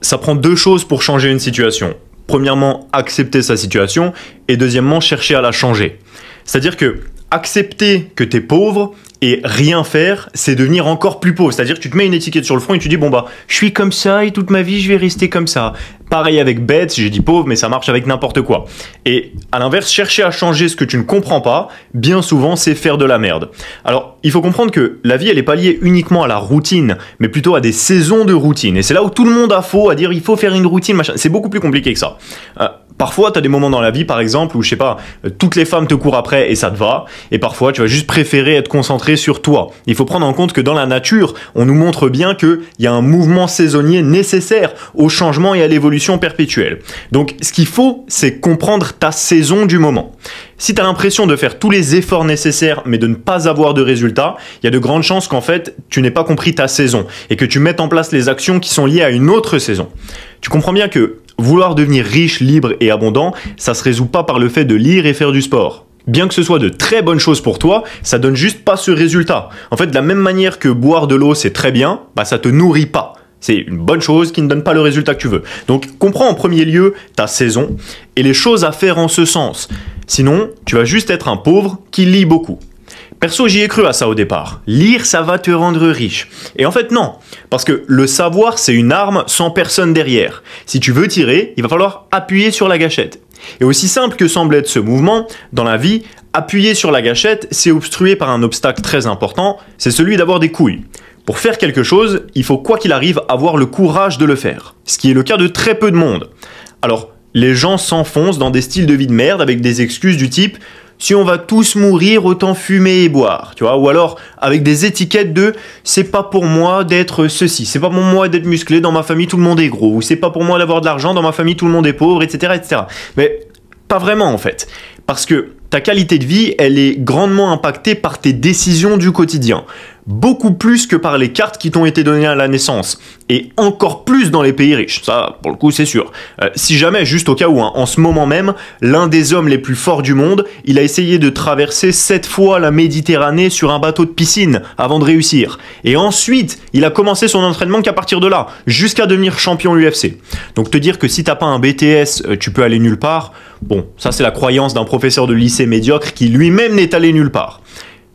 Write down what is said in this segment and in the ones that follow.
ça prend deux choses pour changer une situation. Premièrement, accepter sa situation et deuxièmement, chercher à la changer. C'est-à-dire que accepter que tu es pauvre et rien faire, c'est devenir encore plus pauvre. C'est-à-dire que tu te mets une étiquette sur le front et tu dis bon bah, je suis comme ça et toute ma vie je vais rester comme ça. Pareil avec bête, j'ai dit pauvre mais ça marche avec n'importe quoi. Et à l'inverse, chercher à changer ce que tu ne comprends pas, bien souvent c'est faire de la merde. Alors, il faut comprendre que la vie elle est pas liée uniquement à la routine, mais plutôt à des saisons de routine. Et c'est là où tout le monde a faux à dire il faut faire une routine, machin. C'est beaucoup plus compliqué que ça. Parfois, tu as des moments dans la vie, par exemple, où, je sais pas, toutes les femmes te courent après et ça te va. Et parfois, tu vas juste préférer être concentré sur toi. Il faut prendre en compte que dans la nature, on nous montre bien qu'il y a un mouvement saisonnier nécessaire au changement et à l'évolution perpétuelle. Donc, ce qu'il faut, c'est comprendre ta saison du moment. Si tu as l'impression de faire tous les efforts nécessaires, mais de ne pas avoir de résultats, il y a de grandes chances qu'en fait, tu n'aies pas compris ta saison et que tu mettes en place les actions qui sont liées à une autre saison. Tu comprends bien que vouloir devenir riche, libre et abondant, ça se résout pas par le fait de lire et faire du sport. Bien que ce soit de très bonnes choses pour toi, ça donne juste pas ce résultat. En fait, de la même manière que boire de l'eau, c'est très bien, bah ça te nourrit pas. C'est une bonne chose qui ne donne pas le résultat que tu veux. Donc, comprends en premier lieu ta saison et les choses à faire en ce sens. Sinon, tu vas juste être un pauvre qui lit beaucoup. Perso, j'y ai cru à ça au départ. Lire, ça va te rendre riche. Et en fait, non. Parce que le savoir, c'est une arme sans personne derrière. Si tu veux tirer, il va falloir appuyer sur la gâchette. Et aussi simple que semble être ce mouvement, dans la vie, appuyer sur la gâchette, c'est obstrué par un obstacle très important, c'est celui d'avoir des couilles. Pour faire quelque chose, il faut quoi qu'il arrive avoir le courage de le faire. Ce qui est le cas de très peu de monde. Alors, les gens s'enfoncent dans des styles de vie de merde avec des excuses du type « si on va tous mourir, autant fumer et boire », tu vois, ou alors avec des étiquettes de « c'est pas pour moi d'être ceci, c'est pas pour moi d'être musclé, dans ma famille tout le monde est gros », ou « c'est pas pour moi d'avoir de l'argent, dans ma famille tout le monde est pauvre », etc., etc. Mais pas vraiment en fait, parce que ta qualité de vie, elle est grandement impactée par tes décisions du quotidien. Beaucoup plus que par les cartes qui t'ont été données à la naissance. Et encore plus dans les pays riches. Ça, pour le coup, c'est sûr. Si jamais, juste au cas où, hein, en ce moment même, l'un des hommes les plus forts du monde, il a essayé de traverser 7 fois la Méditerranée sur un bateau de piscine avant de réussir. Et ensuite, il a commencé son entraînement qu'à partir de là, jusqu'à devenir champion UFC. Donc te dire que si t'as pas un BTS, tu peux aller nulle part, bon, ça c'est la croyance d'un professeur de lycée médiocre qui lui-même n'est allé nulle part.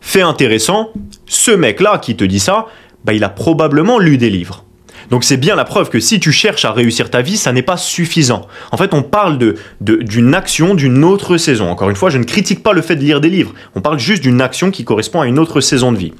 Fait intéressant, ce mec-là qui te dit ça, bah, il a probablement lu des livres. Donc c'est bien la preuve que si tu cherches à réussir ta vie, ça n'est pas suffisant. En fait, on parle d'une action d'une autre saison. Encore une fois, je ne critique pas le fait de lire des livres. On parle juste d'une action qui correspond à une autre saison de vie.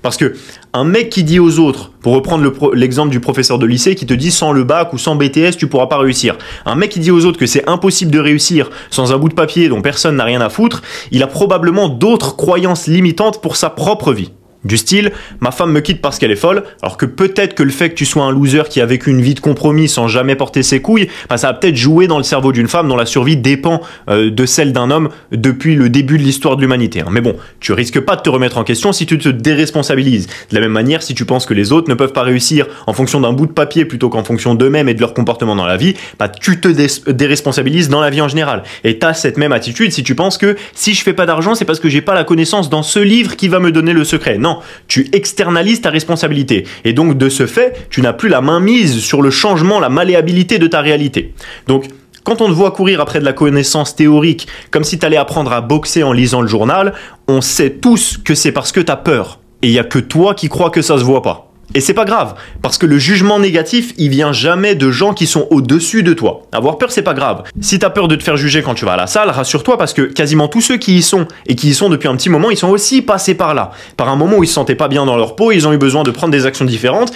Parce que un mec qui dit aux autres, pour reprendre l'exemple du professeur de lycée qui te dit sans le bac ou sans BTS tu pourras pas réussir. Un mec qui dit aux autres que c'est impossible de réussir sans un bout de papier dont personne n'a rien à foutre, il a probablement d'autres croyances limitantes pour sa propre vie. Du style, ma femme me quitte parce qu'elle est folle, alors que peut-être que le fait que tu sois un loser qui a vécu une vie de compromis sans jamais porter ses couilles, bah ça a peut-être joué dans le cerveau d'une femme dont la survie dépend de celle d'un homme depuis le début de l'histoire de l'humanité. Mais bon, tu risques pas de te remettre en question si tu te déresponsabilises. De la même manière, si tu penses que les autres ne peuvent pas réussir en fonction d'un bout de papier plutôt qu'en fonction d'eux-mêmes et de leur comportement dans la vie, bah tu te déresponsabilises dans la vie en général. Et t'as cette même attitude si tu penses que si je fais pas d'argent, c'est parce que j'ai pas la connaissance dans ce livre qui va me donner le secret. Non, tu externalises ta responsabilité. Et donc, de ce fait, tu n'as plus la main mise sur le changement, la malléabilité de ta réalité. Donc, quand on te voit courir après de la connaissance théorique, comme si tu allais apprendre à boxer en lisant le journal, on sait tous que c'est parce que tu as peur. Et il n'y a que toi qui crois que ça se voit pas. Et c'est pas grave, parce que le jugement négatif, il vient jamais de gens qui sont au-dessus de toi. Avoir peur, c'est pas grave. Si t'as peur de te faire juger quand tu vas à la salle, rassure-toi parce que quasiment tous ceux qui y sont, et qui y sont depuis un petit moment, ils sont aussi passés par là. Par un moment où ils se sentaient pas bien dans leur peau, ils ont eu besoin de prendre des actions différentes,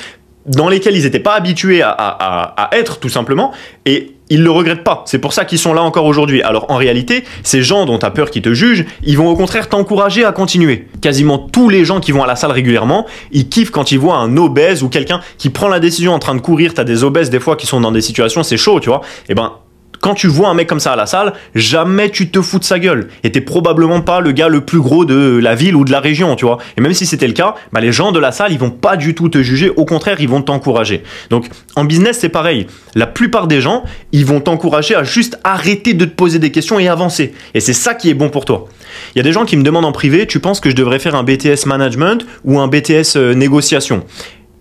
dans lesquelles ils n'étaient pas habitués à être, tout simplement, et ils le regrettent pas. C'est pour ça qu'ils sont là encore aujourd'hui. Alors en réalité, ces gens dont tu as peur qui te jugent, ils vont au contraire t'encourager à continuer. Quasiment tous les gens qui vont à la salle régulièrement, ils kiffent quand ils voient un obèse ou quelqu'un qui prend la décision en train de courir. T'as des obèses des fois qui sont dans des situations, c'est chaud, tu vois. Et ben, quand tu vois un mec comme ça à la salle, jamais tu te fous de sa gueule. Et t'es probablement pas le gars le plus gros de la ville ou de la région, tu vois. Et même si c'était le cas, bah les gens de la salle, ils vont pas du tout te juger. Au contraire, ils vont t'encourager. Donc, en business, c'est pareil. La plupart des gens, ils vont t'encourager à juste arrêter de te poser des questions et avancer. Et c'est ça qui est bon pour toi. Il y a des gens qui me demandent en privé, tu penses que je devrais faire un BTS management ou un BTS négociation ?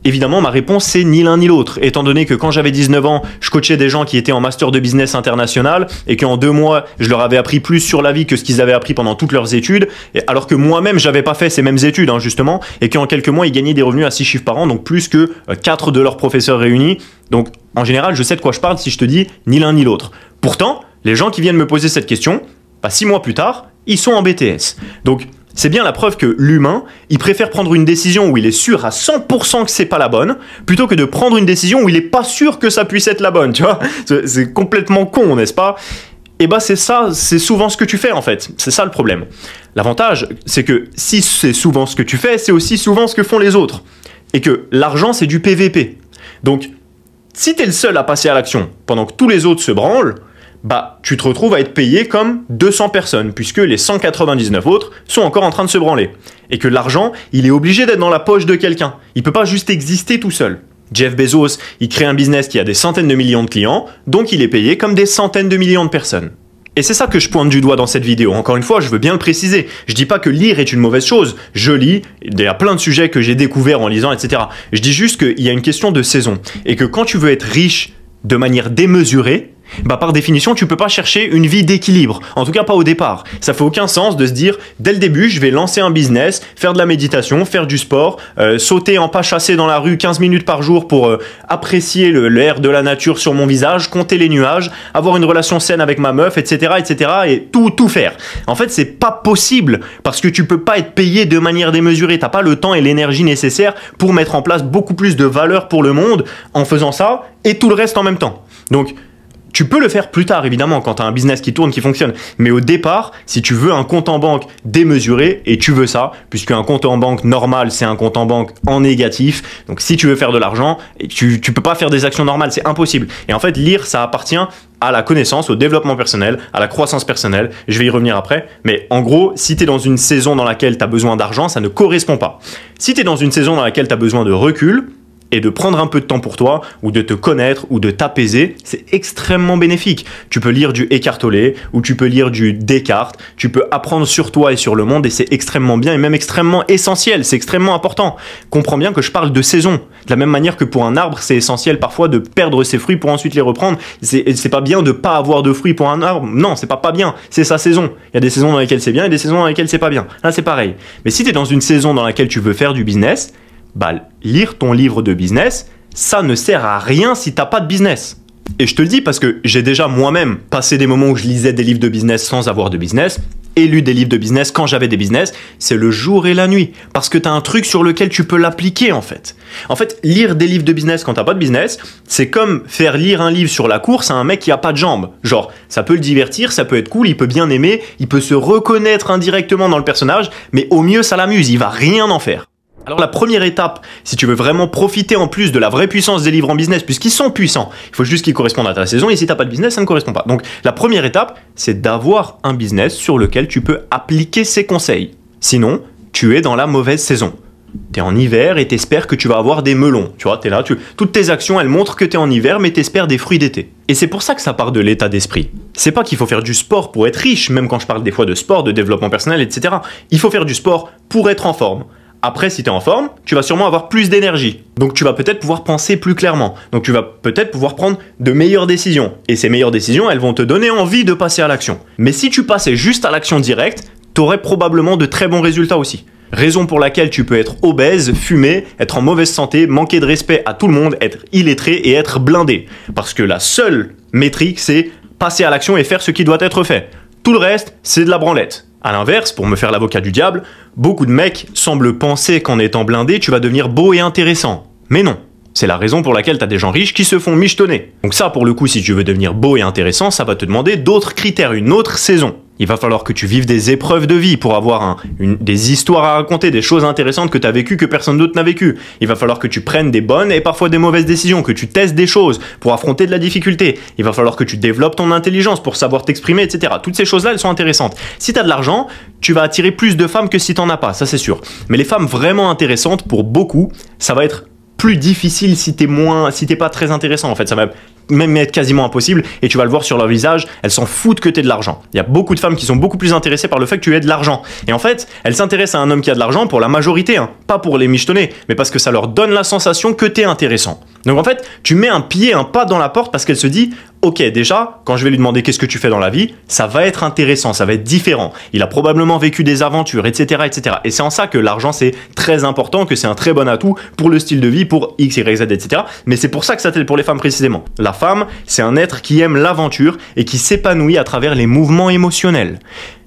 Évidemment, ma réponse, c'est ni l'un ni l'autre, étant donné que quand j'avais 19 ans, je coachais des gens qui étaient en master de business international et qu'en 2 mois, je leur avais appris plus sur la vie que ce qu'ils avaient appris pendant toutes leurs études, alors que moi-même, j'avais pas fait ces mêmes études, hein, justement, et qu'en quelques mois, ils gagnaient des revenus à 6 chiffres par an, donc plus que 4 de leurs professeurs réunis. Donc, en général, je sais de quoi je parle si je te dis ni l'un ni l'autre. Pourtant, les gens qui viennent me poser cette question, 6 mois plus tard, ils sont en BTS. Donc, c'est bien la preuve que l'humain, il préfère prendre une décision où il est sûr à 100% que c'est pas la bonne, plutôt que de prendre une décision où il est pas sûr que ça puisse être la bonne, tu vois. C'est complètement con, n'est-ce pas? Et c'est ça, c'est souvent ce que tu fais en fait. C'est ça le problème. L'avantage, c'est que si c'est souvent ce que tu fais, c'est aussi souvent ce que font les autres. Et que l'argent, c'est du PVP. Donc, si t'es le seul à passer à l'action pendant que tous les autres se branlent, tu te retrouves à être payé comme 200 personnes, puisque les 199 autres sont encore en train de se branler. Et que l'argent, il est obligé d'être dans la poche de quelqu'un. Il peut pas juste exister tout seul. Jeff Bezos, il crée un business qui a des centaines de millions de clients, donc il est payé comme des centaines de millions de personnes. Et c'est ça que je pointe du doigt dans cette vidéo. Encore une fois, je veux bien le préciser. Je dis pas que lire est une mauvaise chose. Je lis, il y a plein de sujets que j'ai découverts en lisant, etc. Je dis juste qu'il y a une question de saison. Et que quand tu veux être riche de manière démesurée, par définition, tu peux pas chercher une vie d'équilibre. En tout cas, pas au départ. Ça fait aucun sens de se dire, dès le début, je vais lancer un business, faire de la méditation, faire du sport, sauter en pas chassé dans la rue 15 minutes par jour pour apprécier l'air de la nature sur mon visage, compter les nuages, avoir une relation saine avec ma meuf, etc., etc., et tout faire. En fait, c'est pas possible parce que tu peux pas être payé de manière démesurée. T'as pas le temps et l'énergie nécessaires pour mettre en place beaucoup plus de valeur pour le monde en faisant ça et tout le reste en même temps. Donc, tu peux le faire plus tard, évidemment, quand tu as un business qui tourne, qui fonctionne. Mais au départ, si tu veux un compte en banque démesuré, et tu veux ça, puisque un compte en banque normal, c'est un compte en banque en négatif. Donc, si tu veux faire de l'argent, tu peux pas faire des actions normales, c'est impossible. Et en fait, lire, ça appartient à la connaissance, au développement personnel, à la croissance personnelle. Je vais y revenir après. Mais en gros, si tu es dans une saison dans laquelle tu as besoin d'argent, ça ne correspond pas. Si tu es dans une saison dans laquelle tu as besoin de recul, et de prendre un peu de temps pour toi, ou de te connaître, ou de t'apaiser, c'est extrêmement bénéfique. Tu peux lire du Eckhart Tolle, ou tu peux lire du Descartes, tu peux apprendre sur toi et sur le monde, et c'est extrêmement bien, et même extrêmement essentiel, c'est extrêmement important. Comprends bien que je parle de saison. De la même manière que pour un arbre, c'est essentiel parfois de perdre ses fruits pour ensuite les reprendre. C'est pas bien de pas avoir de fruits pour un arbre, non, c'est pas bien, c'est sa saison. Il y a des saisons dans lesquelles c'est bien, et des saisons dans lesquelles c'est pas bien. Là, c'est pareil. Mais si tu es dans une saison dans laquelle tu veux faire du business, lire ton livre de business, ça ne sert à rien si t'as pas de business. Et je te le dis parce que j'ai déjà moi-même passé des moments où je lisais des livres de business sans avoir de business, et lu des livres de business quand j'avais des business, c'est le jour et la nuit. Parce que t'as un truc sur lequel tu peux l'appliquer en fait. En fait, lire des livres de business quand t'as pas de business, c'est comme faire lire un livre sur la course à un mec qui a pas de jambes. Genre, ça peut le divertir, ça peut être cool, il peut bien aimer, il peut se reconnaître indirectement dans le personnage, mais au mieux ça l'amuse, il va rien en faire. Alors la première étape, si tu veux vraiment profiter en plus de la vraie puissance des livres en business, puisqu'ils sont puissants, il faut juste qu'ils correspondent à ta saison, et si tu n'as pas de business, ça ne correspond pas. Donc la première étape, c'est d'avoir un business sur lequel tu peux appliquer ces conseils. Sinon, tu es dans la mauvaise saison. Tu es en hiver et tu espères que tu vas avoir des melons. Tu vois, tu es là, toutes tes actions, elles montrent que tu es en hiver, mais tu espères des fruits d'été. Et c'est pour ça que ça part de l'état d'esprit. C'est pas qu'il faut faire du sport pour être riche, même quand je parle des fois de sport, de développement personnel, etc. Il faut faire du sport pour être en forme. Après, si tu es en forme, tu vas sûrement avoir plus d'énergie. Donc tu vas peut-être pouvoir penser plus clairement. Donc tu vas peut-être pouvoir prendre de meilleures décisions. Et ces meilleures décisions, elles vont te donner envie de passer à l'action. Mais si tu passais juste à l'action directe, tu aurais probablement de très bons résultats aussi. Raison pour laquelle tu peux être obèse, fumer, être en mauvaise santé, manquer de respect à tout le monde, être illettré et être blindé. Parce que la seule métrique, c'est passer à l'action et faire ce qui doit être fait. Tout le reste, c'est de la branlette. A l'inverse, pour me faire l'avocat du diable, beaucoup de mecs semblent penser qu'en étant blindé, tu vas devenir beau et intéressant. Mais non. C'est la raison pour laquelle tu as des gens riches qui se font michetonner. Donc ça, pour le coup, si tu veux devenir beau et intéressant, ça va te demander d'autres critères, une autre saison. Il va falloir que tu vives des épreuves de vie pour avoir des histoires à raconter, des choses intéressantes que tu as vécues que personne d'autre n'a vécues. Il va falloir que tu prennes des bonnes et parfois des mauvaises décisions, que tu testes des choses pour affronter de la difficulté. Il va falloir que tu développes ton intelligence pour savoir t'exprimer, etc. Toutes ces choses-là, elles sont intéressantes. Si tu as de l'argent, tu vas attirer plus de femmes que si tu n'en as pas, ça c'est sûr. Mais les femmes vraiment intéressantes, pour beaucoup, ça va être plus difficile si t'es pas très intéressant en fait. Ça va même être quasiment impossible, et tu vas le voir sur leur visage, elles s'en foutent que tu aies de l'argent. Il y a beaucoup de femmes qui sont beaucoup plus intéressées par le fait que tu aies de l'argent. Et en fait, elles s'intéressent à un homme qui a de l'argent pour la majorité, hein, pas pour les michetonner, mais parce que ça leur donne la sensation que tu es intéressant. Donc en fait, tu mets un pas dans la porte parce qu'elle se dit ok, déjà, quand je vais lui demander qu'est-ce que tu fais dans la vie, ça va être intéressant, ça va être différent. Il a probablement vécu des aventures, etc., etc. Et c'est en ça que l'argent, c'est très important, que c'est un très bon atout pour le style de vie, pour X, Y, Z, etc. Mais c'est pour ça que ça t'aide pour les femmes précisément. La femme, c'est un être qui aime l'aventure et qui s'épanouit à travers les mouvements émotionnels.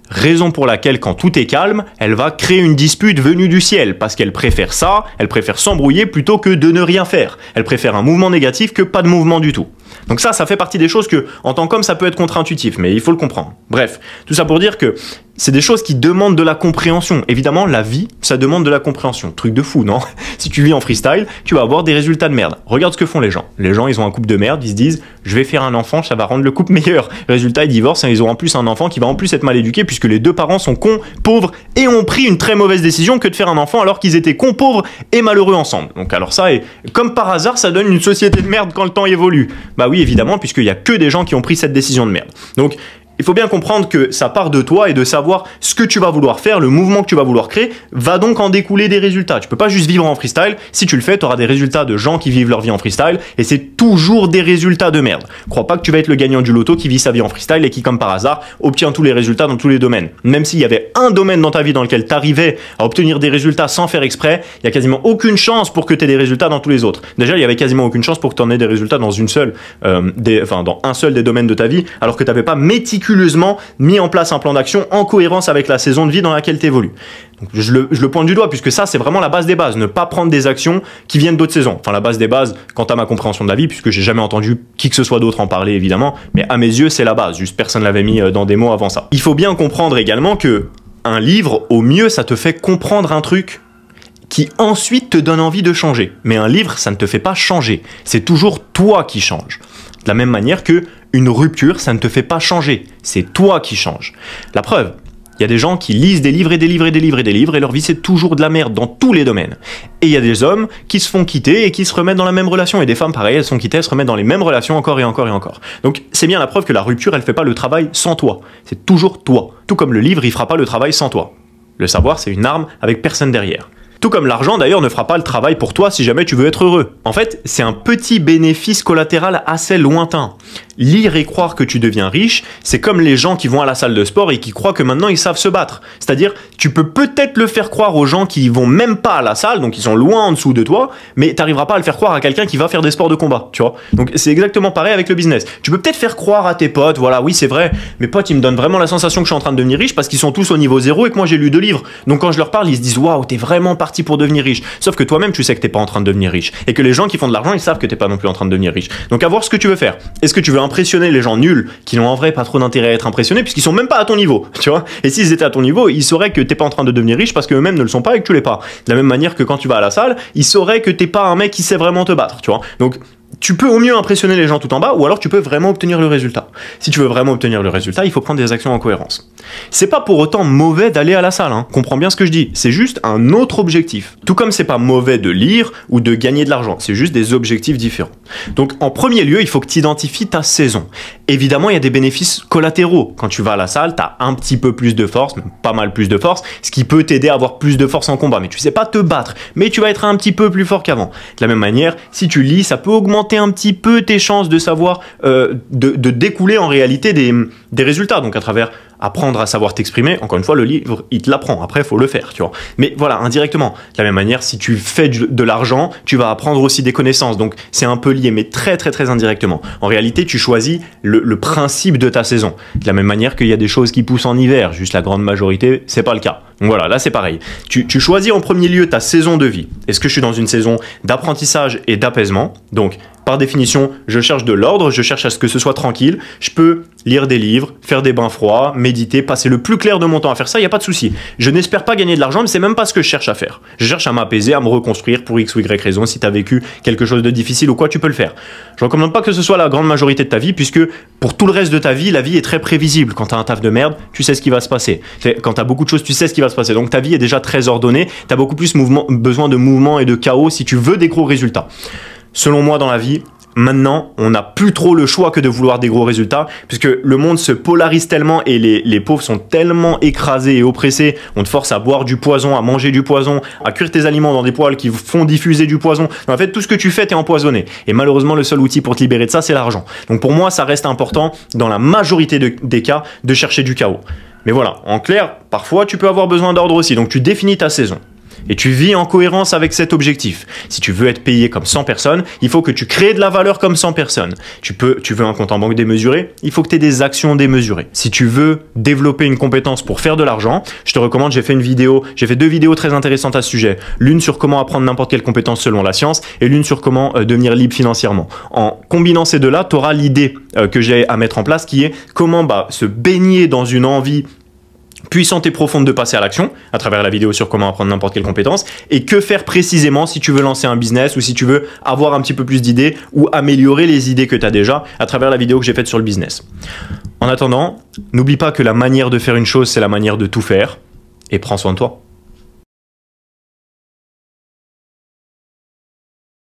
Raison pour laquelle, quand tout est calme, elle va créer une dispute venue du ciel, parce qu'elle préfère ça, elle préfère s'embrouiller plutôt que de ne rien faire. Elle préfère un mouvement négatif que pas de mouvement du tout. Donc ça fait partie des choses que, en tant qu'homme, ça peut être contre-intuitif, mais il faut le comprendre. Bref, tout ça pour dire que c'est des choses qui demandent de la compréhension. Évidemment, la vie, ça demande de la compréhension. Truc de fou, non? Si tu vis en freestyle, tu vas avoir des résultats de merde. Regarde ce que font les gens. Les gens, ils ont un couple de merde, ils se disent « je vais faire un enfant, ça va rendre le couple meilleur ». Résultat, ils divorcent et ils ont en plus un enfant qui va en plus être mal éduqué puisque les deux parents sont cons, pauvres et ont pris une très mauvaise décision que de faire un enfant alors qu'ils étaient cons, pauvres et malheureux ensemble. Donc alors ça, et comme par hasard, ça donne une société de merde quand le temps évolue. Bah oui, évidemment, puisqu'il y a que des gens qui ont pris cette décision de merde. Donc il faut bien comprendre que ça part de toi et de savoir ce que tu vas vouloir faire, le mouvement que tu vas vouloir créer, va donc en découler des résultats. Tu peux pas juste vivre en freestyle. Si tu le fais, tu auras des résultats de gens qui vivent leur vie en freestyle et c'est toujours des résultats de merde. Crois pas que tu vas être le gagnant du loto qui vit sa vie en freestyle et qui, comme par hasard, obtient tous les résultats dans tous les domaines. Même s'il y avait un domaine dans ta vie dans lequel tu arrivais à obtenir des résultats sans faire exprès, il y a quasiment aucune chance pour que tu aies des résultats dans tous les autres. Déjà, il y avait quasiment aucune chance pour que tu en aies des résultats dans dans un seul des domaines de ta vie, alors que tu n'avais pas méticuleusement mis en place un plan d'action en cohérence avec la saison de vie dans laquelle tu évolues. Donc je le pointe du doigt puisque ça c'est vraiment la base des bases, ne pas prendre des actions qui viennent d'autres saisons. Enfin la base des bases quant à ma compréhension de la vie, puisque j'ai jamais entendu qui que ce soit d'autre en parler évidemment, mais à mes yeux c'est la base, juste personne l'avait mis dans des mots avant ça. Il faut bien comprendre également que un livre, au mieux ça te fait comprendre un truc qui ensuite te donne envie de changer. Mais un livre, ça ne te fait pas changer. C'est toujours toi qui changes. De la même manière que une rupture, ça ne te fait pas changer. C'est toi qui changes. La preuve, il y a des gens qui lisent des livres et des livres et des livres et des livres et leur vie c'est toujours de la merde dans tous les domaines. Et il y a des hommes qui se font quitter et qui se remettent dans la même relation. Et des femmes pareil, elles sont quittées, elles se remettent dans les mêmes relations encore et encore et encore. Donc c'est bien la preuve que la rupture, elle fait pas le travail sans toi. C'est toujours toi. Tout comme le livre, il fera pas le travail sans toi. Le savoir, c'est une arme avec personne derrière. Tout comme l'argent d'ailleurs ne fera pas le travail pour toi si jamais tu veux être heureux. En fait, c'est un petit bénéfice collatéral assez lointain. Lire et croire que tu deviens riche, c'est comme les gens qui vont à la salle de sport et qui croient que maintenant ils savent se battre. C'est-à-dire, tu peux peut-être le faire croire aux gens qui vont même pas à la salle, donc ils sont loin en dessous de toi, mais t'arriveras pas à le faire croire à quelqu'un qui va faire des sports de combat, tu vois. Donc c'est exactement pareil avec le business. Tu peux peut-être faire croire à tes potes, voilà, oui c'est vrai, mes potes ils me donnent vraiment la sensation que je suis en train de devenir riche parce qu'ils sont tous au niveau 0 et que moi j'ai lu 2 livres. Donc quand je leur parle, ils se disent waouh, t'es vraiment parti pour devenir riche. Sauf que toi-même tu sais que t'es pas en train de devenir riche et que les gens qui font de l'argent ils savent que t'es pas non plus en train de devenir riche. Donc à voir ce que tu veux faire. Est-ce que tu veux impressionner les gens nuls qui n'ont en vrai pas trop d'intérêt à être impressionnés puisqu'ils sont même pas à ton niveau, tu vois? Et s'ils étaient à ton niveau, ils sauraient que t'es pas en train de devenir riche parce qu'eux-mêmes ne le sont pas et que tu l'es pas. De la même manière que quand tu vas à la salle, ils sauraient que t'es pas un mec qui sait vraiment te battre, tu vois? Donc tu peux au mieux impressionner les gens tout en bas ou alors tu peux vraiment obtenir le résultat. Si tu veux vraiment obtenir le résultat, il faut prendre des actions en cohérence. C'est pas pour autant mauvais d'aller à la salle, hein. Comprends bien ce que je dis. C'est juste un autre objectif. Tout comme c'est pas mauvais de lire ou de gagner de l'argent. C'est juste des objectifs différents. Donc en premier lieu, il faut que tu identifies ta saison. Évidemment, il y a des bénéfices collatéraux. Quand tu vas à la salle, tu as un petit peu plus de force, même pas mal plus de force, ce qui peut t'aider à avoir plus de force en combat. Mais tu sais pas te battre, mais tu vas être un petit peu plus fort qu'avant. De la même manière, si tu lis, ça peut augmenter un petit peu tes chances de savoir, de découler en réalité des résultats. Donc à travers apprendre à savoir t'exprimer, encore une fois, le livre, il te l'apprend. Après, il faut le faire, tu vois. Mais voilà, indirectement. De la même manière, si tu fais de l'argent, tu vas apprendre aussi des connaissances. Donc, c'est un peu lié, mais très, très, très indirectement. En réalité, tu choisis le principe de ta saison. De la même manière qu'il y a des choses qui poussent en hiver. Juste la grande majorité, c'est pas le cas. Donc voilà, là, c'est pareil. Tu choisis en premier lieu ta saison de vie. Est-ce que je suis dans une saison d'apprentissage et d'apaisement? Donc, par définition, je cherche de l'ordre, je cherche à ce que ce soit tranquille. Je peux lire des livres, faire des bains froids, méditer, passer le plus clair de mon temps à faire ça, il n'y a pas de souci. Je n'espère pas gagner de l'argent, mais c'est même pas ce que je cherche à faire. Je cherche à m'apaiser, à me reconstruire pour X ou Y raison. Si tu as vécu quelque chose de difficile ou quoi, tu peux le faire. Je ne recommande pas que ce soit la grande majorité de ta vie, puisque pour tout le reste de ta vie, la vie est très prévisible. Quand tu as un taf de merde, tu sais ce qui va se passer. Quand tu as beaucoup de choses, tu sais ce qui va se passer. Donc ta vie est déjà très ordonnée. Tu as beaucoup plus besoin de mouvement et de chaos si tu veux des gros résultats. Selon moi, dans la vie, maintenant, on n'a plus trop le choix que de vouloir des gros résultats, puisque le monde se polarise tellement et les pauvres sont tellement écrasés et oppressés. On te force à boire du poison, à manger du poison, à cuire tes aliments dans des poêles qui font diffuser du poison. En fait, tout ce que tu fais, t'es empoisonné. Et malheureusement, le seul outil pour te libérer de ça, c'est l'argent. Donc pour moi, ça reste important, dans la majorité des cas, de chercher du chaos. Mais voilà, en clair, parfois, tu peux avoir besoin d'ordre aussi. Donc tu définis ta saison. Et tu vis en cohérence avec cet objectif. Si tu veux être payé comme 100 personnes, il faut que tu crées de la valeur comme 100 personnes. Tu veux un compte en banque démesuré, il faut que tu aies des actions démesurées. Si tu veux développer une compétence pour faire de l'argent, je te recommande, j'ai fait deux vidéos très intéressantes à ce sujet. L'une sur comment apprendre n'importe quelle compétence selon la science et l'une sur comment devenir libre financièrement. En combinant ces deux-là, tu auras l'idée que j'ai à mettre en place qui est comment se baigner dans une envie puissante et profonde de passer à l'action à travers la vidéo sur comment apprendre n'importe quelle compétence et que faire précisément si tu veux lancer un business ou si tu veux avoir un petit peu plus d'idées ou améliorer les idées que tu as déjà à travers la vidéo que j'ai faite sur le business. En attendant, n'oublie pas que la manière de faire une chose, c'est la manière de tout faire et prends soin de toi.